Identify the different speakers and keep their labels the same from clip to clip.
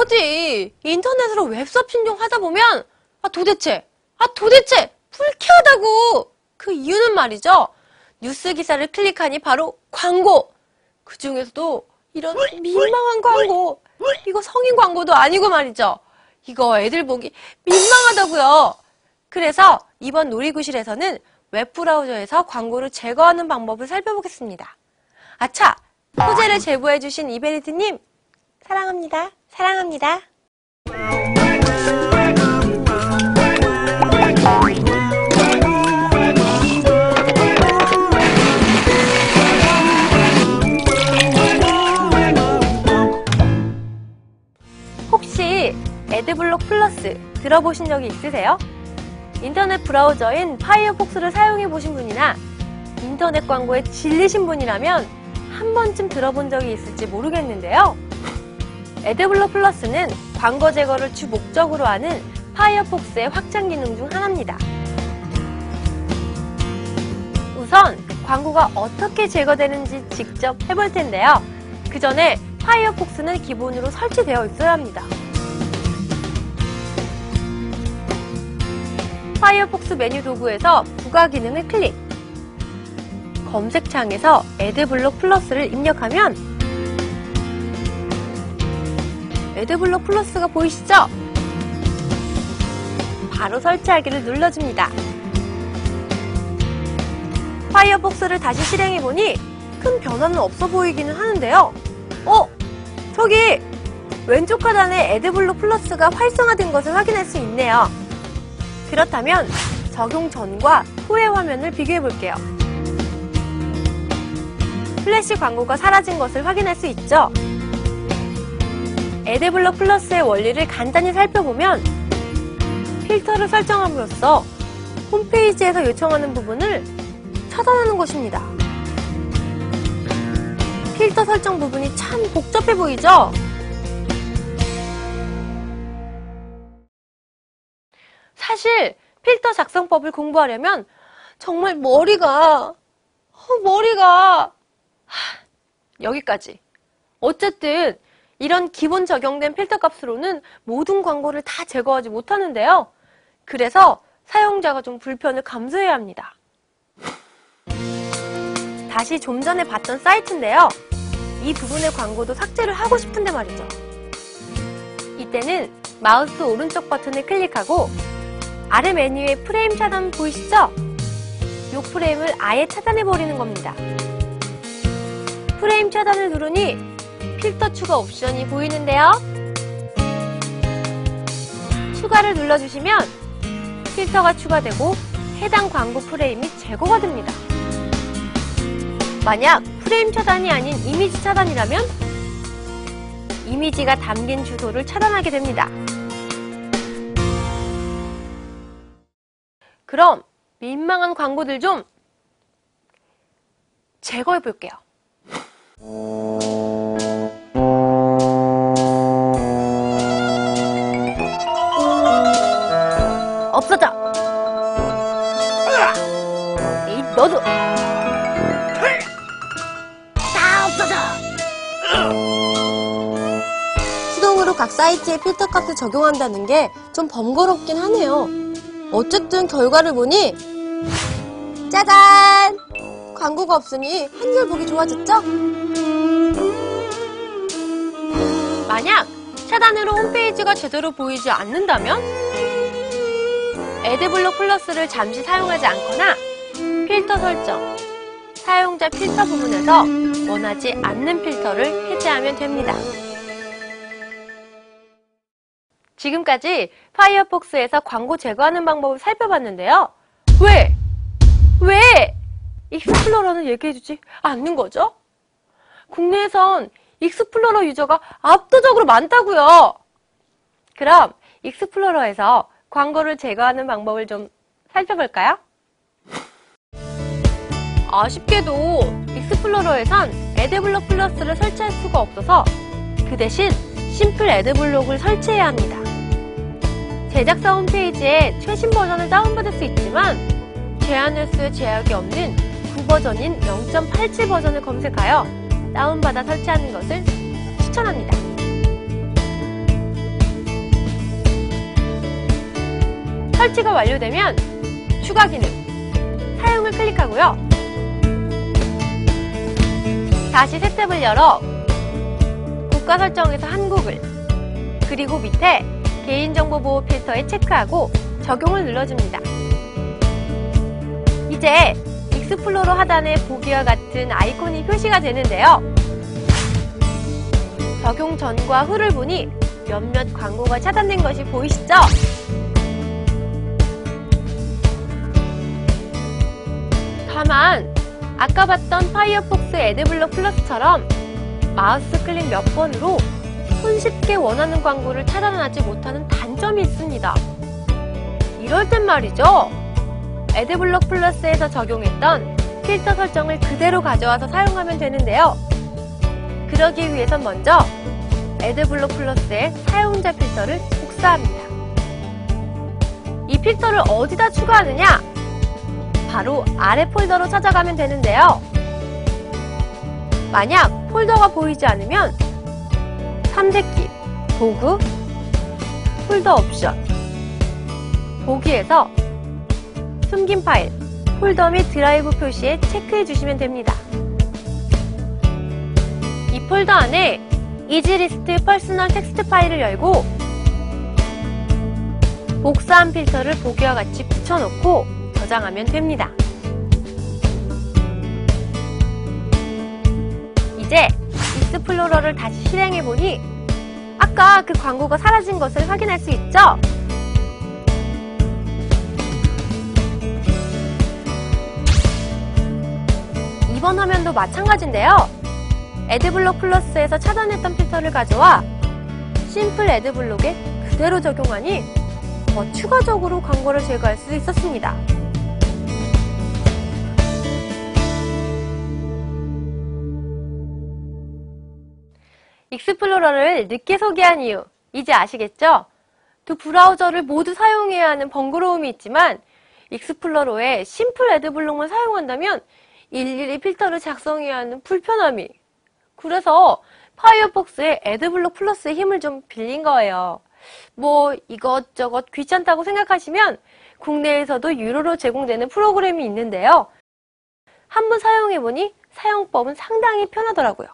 Speaker 1: 어디 인터넷으로 웹서핑 좀 하다 보면 도대체 불쾌하다고. 그 이유는 말이죠. 뉴스 기사를 클릭하니 바로 광고. 그 중에서도 이런 민망한 광고. 이거 성인 광고도 아니고 말이죠. 이거 애들 보기 민망하다고요. 그래서 이번 놀이구실에서는 웹브라우저에서 광고를 제거하는 방법을 살펴보겠습니다. 아차! 소재를 제보해주신 이베리트님 사랑합니다. 사랑합니다. 혹시 애드블록 플러스 들어보신 적이 있으세요? 인터넷 브라우저인 파이어폭스를 사용해 보신 분이나 인터넷 광고에 질리신 분이라면 한 번쯤 들어본 적이 있을지 모르겠는데요. 애드블록 플러스는 광고 제거를 주 목적으로 하는 파이어폭스의 확장 기능 중 하나입니다. 우선 광고가 어떻게 제거되는지 직접 해볼 텐데요. 그 전에 파이어폭스는 기본으로 설치되어 있어야 합니다. 파이어폭스 메뉴 도구에서 부가 기능을 클릭. 검색창에서 애드블록 플러스를 입력하면 애드블록 플러스가 보이시죠? 바로 설치하기를 눌러줍니다. 파이어폭스를 다시 실행해보니 큰 변화는 없어 보이기는 하는데요. 저기 왼쪽 하단에 애드블록 플러스가 활성화된 것을 확인할 수 있네요. 그렇다면 적용 전과 후의 화면을 비교해 볼게요. 플래시 광고가 사라진 것을 확인할 수 있죠. 애드블록 플러스의 원리를 간단히 살펴보면 필터를 설정함으로써 홈페이지에서 요청하는 부분을 차단하는 것입니다. 필터 설정 부분이 참 복잡해 보이죠? 사실 필터 작성법을 공부하려면 정말 머리가 여기까지. 어쨌든 이런 기본 적용된 필터 값으로는 모든 광고를 다 제거하지 못하는데요. 그래서 사용자가 좀 불편을 감수해야 합니다. 다시 좀 전에 봤던 사이트인데요. 이 부분의 광고도 삭제를 하고 싶은데 말이죠. 이때는 마우스 오른쪽 버튼을 클릭하고 아래 메뉴에 프레임 차단 보이시죠? 이 프레임을 아예 차단해버리는 겁니다. 프레임 차단을 누르니 필터 추가 옵션이 보이는데요. 추가를 눌러주시면 필터가 추가되고 해당 광고 프레임이 제거가 됩니다. 만약 프레임 차단이 아닌 이미지 차단이라면 이미지가 담긴 주소를 차단하게 됩니다. 그럼 민망한 광고들 좀 제거해 볼게요. 없어져! 너도! 다 없어져! 수동으로 각 사이트의 필터 값을 적용한다는 게 좀 번거롭긴 하네요. 어쨌든 결과를 보니 짜잔! 광고가 없으니 한결 보기 좋아졌죠? 만약 차단으로 홈페이지가 제대로 보이지 않는다면 애드블록 플러스를 잠시 사용하지 않거나 필터 설정, 사용자 필터 부분에서 원하지 않는 필터를 해제하면 됩니다. 지금까지 파이어폭스에서 광고 제거하는 방법을 살펴봤는데요. 왜 익스플로러는 얘기해주지 않는 거죠? 국내에선 익스플로러 유저가 압도적으로 많다고요. 그럼 익스플로러에서 광고를 제거하는 방법을 좀 살펴볼까요? 아쉽게도 익스플로러에선 애드블록 플러스를 설치할 수가 없어서 그 대신 심플 애드블록을 설치해야 합니다. 제작사 홈페이지에 최신 버전을 다운받을 수 있지만 제한 횟수에 제약이 없는 구버전인 0.87 버전을 검색하여 다운받아 설치하는 것을 추천합니다. 설치가 완료되면 추가 기능, 사용을 클릭하고요. 다시 새 탭을 열어 국가 설정에서 한국을, 그리고 밑에 개인정보 보호 필터에 체크하고 적용을 눌러줍니다. 이제 익스플로러 하단에 보기와 같은 아이콘이 표시가 되는데요. 적용 전과 후를 보니 몇몇 광고가 차단된 것이 보이시죠? 다만 아까 봤던 파이어폭스 애드블럭 플러스처럼 마우스 클릭 몇 번으로 손쉽게 원하는 광고를 차단하지 못하는 단점이 있습니다. 이럴 땐 말이죠, 애드블럭 플러스에서 적용했던 필터 설정을 그대로 가져와서 사용하면 되는데요. 그러기 위해선 먼저 애드블럭 플러스의 사용자 필터를 복사합니다. 이 필터를 어디다 추가하느냐? 바로 아래 폴더로 찾아가면 되는데요. 만약 폴더가 보이지 않으면 삼색기, 도구, 폴더 옵션, 보기에서 숨긴 파일, 폴더 및 드라이브 표시에 체크해 주시면 됩니다. 이 폴더 안에 이지리스트 퍼스널 텍스트 파일을 열고 복사한 필터를 보기와 같이 붙여놓고 저장하면 됩니다. 이제 익스플로러를 다시 실행해보니 아까 그 광고가 사라진 것을 확인할 수 있죠? 이번 화면도 마찬가지인데요. 애드블럭 플러스에서 차단했던 필터를 가져와 심플 애드블록에 그대로 적용하니 더 추가적으로 광고를 제거할 수 있었습니다. 익스플로러를 늦게 소개한 이유, 이제 아시겠죠? 두 브라우저를 모두 사용해야 하는 번거로움이 있지만 익스플로러에 심플 애드블록만 사용한다면 일일이 필터를 작성해야 하는 불편함이, 그래서 파이어폭스의 애드블럭 플러스의 힘을 좀 빌린 거예요. 뭐 이것저것 귀찮다고 생각하시면 국내에서도 유료로 제공되는 프로그램이 있는데요. 한번 사용해보니 사용법은 상당히 편하더라고요.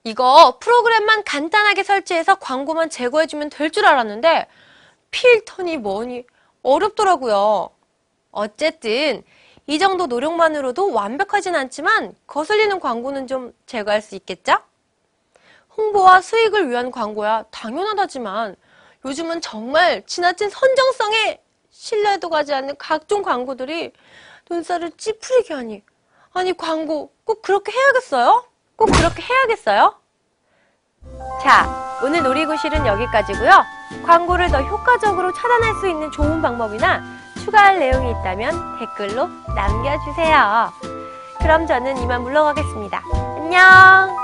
Speaker 1: 이거 프로그램만 간단하게 설치해서 광고만 제거해주면 될 줄 알았는데 필터니 뭐니 어렵더라고요. 어쨌든 이 정도 노력만으로도 완벽하진 않지만 거슬리는 광고는 좀 제거할 수 있겠죠? 홍보와 수익을 위한 광고야 당연하다지만 요즘은 정말 지나친 선정성에 신뢰도 가지 않는 각종 광고들이 눈살을 찌푸리게 하니, 아니 광고 꼭 그렇게 해야겠어요? 꼭 그렇게 해야겠어요? 자, 오늘 놀이구실은 여기까지고요. 광고를 더 효과적으로 차단할 수 있는 좋은 방법이나 추가할 내용이 있다면 댓글로 남겨주세요. 그럼 저는 이만 물러가겠습니다. 안녕!